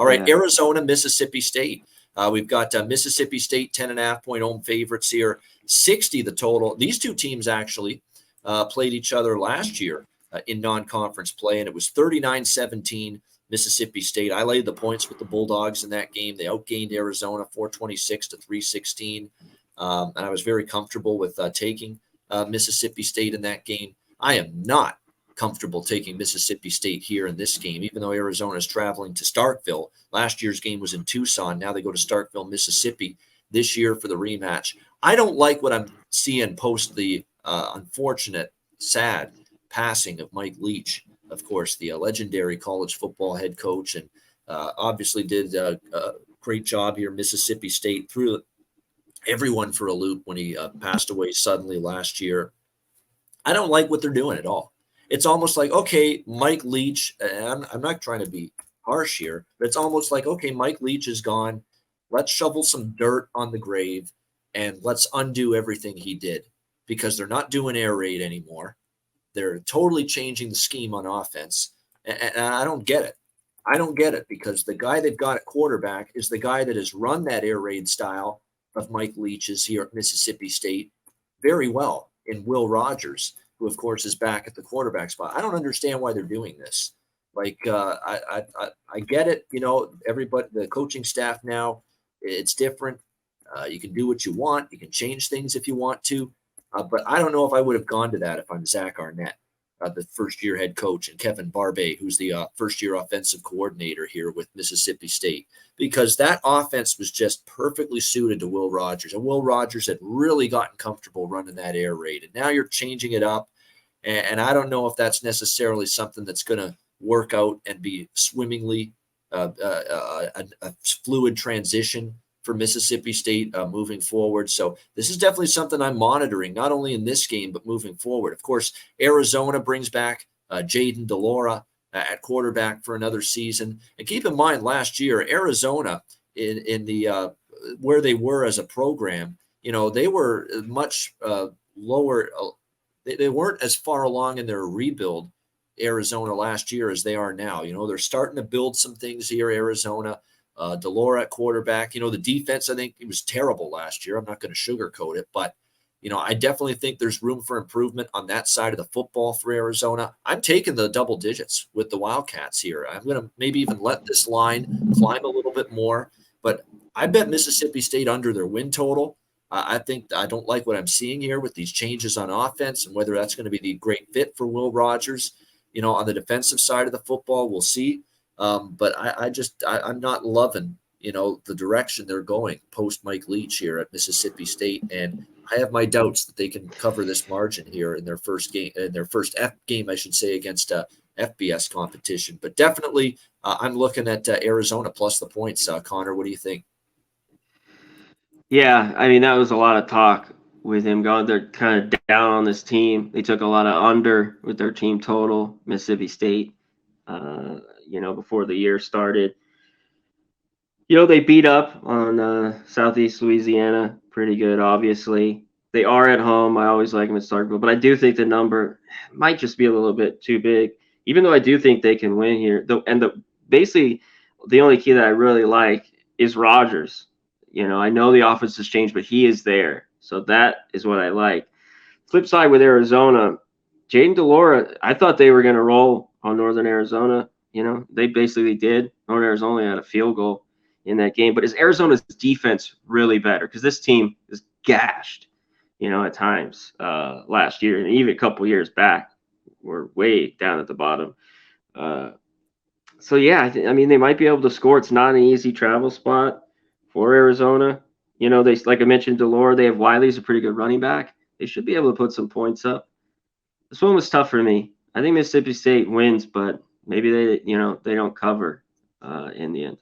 All right, Yeah. Arizona, Mississippi State. We've got Mississippi State 10.5-point home favorites here, 60 the total. These two teams actually played each other last year in non-conference play, and it was 39-17 Mississippi State. I laid the points with the Bulldogs in that game. They outgained Arizona 426 to 316, and I was very comfortable with taking Mississippi State in that game. I am not comfortable taking Mississippi State here in this game, even though Arizona is traveling to Starkville. Last year's game was in Tucson. Now they go to Starkville, Mississippi this year for the rematch. I don't like what I'm seeing post the unfortunate, sad passing of Mike Leach, of course, the legendary college football head coach, and obviously did a great job here. Mississippi State threw everyone for a loop when he passed away suddenly last year. I don't like what they're doing at all. It's almost like, okay, Mike Leach, and I'm not trying to be harsh here, but it's almost like, okay, Mike Leach is gone. Let's shovel some dirt on the grave and let's undo everything he did, because they're not doing air raid anymore. They're totally changing the scheme on offense. And I don't get it. I don't get it, because the guy they've got at quarterback is the guy that has run that air raid style of Mike Leach's here at Mississippi State very well in Will Rogers, who, of course, is back at the quarterback spot. I don't understand why they're doing this. Like, I get it. You know, everybody, the coaching staff now, it's different. You can do what you want. You can change things if you want to. But I don't know if I would have gone to that if I'm Zach Arnett, the first-year head coach, and Kevin Barbe, who's the first-year offensive coordinator here with Mississippi State, because that offense was just perfectly suited to Will Rogers. And Will Rogers had really gotten comfortable running that air raid. And now you're changing it up. And I don't know if that's necessarily something that's going to work out and be swimmingly a fluid transition for Mississippi State moving forward. So this is definitely something I'm monitoring, not only in this game, but moving forward. Of course, Arizona brings back Jaden DeLora at quarterback for another season. And keep in mind, last year, Arizona, in the where they were as a program, you know, they were much lower. They weren't as far along in their rebuild, Arizona, last year as they are now. You know, they're starting to build some things here, Arizona. DeLora at quarterback. You know, the defense, I think it was terrible last year. I'm not going to sugarcoat it, but, you know, I definitely think there's room for improvement on that side of the football for Arizona. I'm taking the double digits with the Wildcats here. I'm going to maybe even let this line climb a little bit more, but I bet Mississippi State under their win total. I think I don't like what I'm seeing here with these changes on offense, and whether that's going to be the great fit for Will Rogers. You know, on the defensive side of the football, we'll see. But I'm not loving, you know, the direction they're going post Mike Leach here at Mississippi State. And I have my doubts that they can cover this margin here in their first game, I should say, against FBS competition. But definitely I'm looking at Arizona plus the points. Conor, what do you think? Yeah, I mean, that was a lot of talk with him going. They're kind of down on this team. They took a lot of under with their team total, Mississippi State, before the year started. You know, they beat up on Southeast Louisiana pretty good, obviously. They are at home. I always like them at Starkville, but I do think the number might just be a little bit too big, even though I do think they can win here. Basically, the only key that I really like is Rogers. You know, I know the offense has changed, but he is there. So that is what I like. Flip side with Arizona, Jaden DeLora, I thought they were going to roll on Northern Arizona. You know, they basically did. Northern Arizona only had a field goal in that game. But is Arizona's defense really better? Because this team is gashed, you know, at times last year. And even a couple years back, we're way down at the bottom. So, yeah, I mean, they might be able to score. It's not an easy travel spot for Arizona. You know, they, like I mentioned, DeLora, they have Wiley's a pretty good running back. They should be able to put some points up. This one was tough for me. I think Mississippi State wins, but maybe they don't cover in the end.